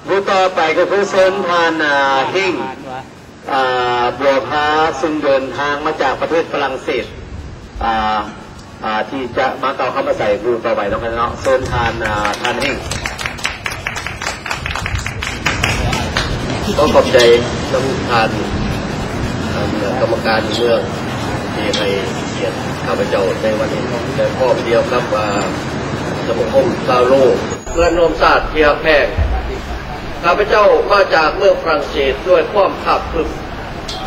ผู้ต่อไปก็คือเซินทานหิ่งบัวพาซึ่งเดินทางมาจากประเทศฝรั่งเศสที่จะมาเก่าเข้ามาใส่ผู้ต่อไปต้องกันเนาะเซินทานหิ่งก็ขอบใจท่านทานกรรมการเมืองที่ให้เกียรติข้าพเจ้าในวันนี้แต่ข้อเดียวครับว่าสมาคมชาวโลกเพื่อนร่วมชาติที่รักแพงข้าพเจ้ามาจากเมืองฝรั่งเศสด้วยความภาคภูมิ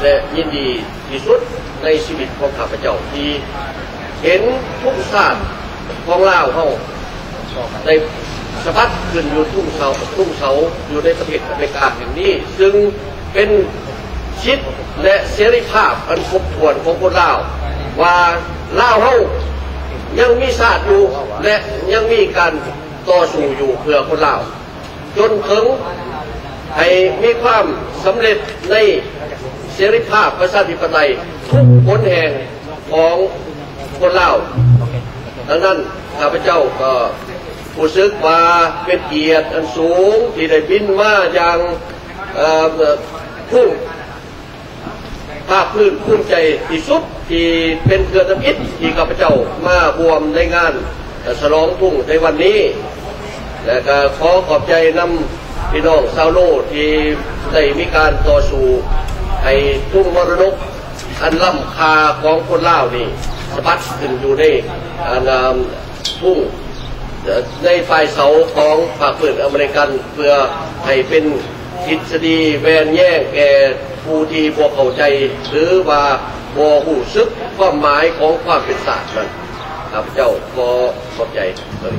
และยินดีที่สุดในชีวิตของข้าพเจ้าที่เห็นทุกชาติของลาวเขาในสะพัดขึ้นอยู่ทุ่งเสาอยู่ในประเทศอเมริกาแห่งนี้ซึ่งเป็นชิดและเสรีภาพอันครบถ้วนของคนลาวว่าลาวเขายังมีชาติอยู่และยังมีการต่อสู้อยู่เพื่อคนลาวจนถึงให้มีความสำเร็จในเสรีภาพประชาธิปไตยทุกหนแห่งของคนลาวดังนั้นข้าพเจ้าก็รู้สึกว่าเป็นเกียรติอันสูงที่ได้บินมาอย่างภาคพื้นภูมิใจที่สุดที่เป็นเกือทมิตรที่ข้าพเจ้ามาร่วมในงานฉลองทุ่งในวันนี้และก็ขอขอบใจนำพี่น้องชาวโลกที่ได้มีการต่อสู้ให้ทุ่งมรดกอันล้ำค่าของคนลาวนี่สะพัดขึ้นอยู่ในทุ่งในฝ่ายเสาของภาคพื้นอเมริกันเพื่อให้เป็นทฤษฎีแวนแย่งแก่ผู้ที่บ่เข้าใจหรือว่าบ่รู้สึกความหมายของความเป็นศาสตร์นั้นข้าพเจ้าขอขอบใจเลย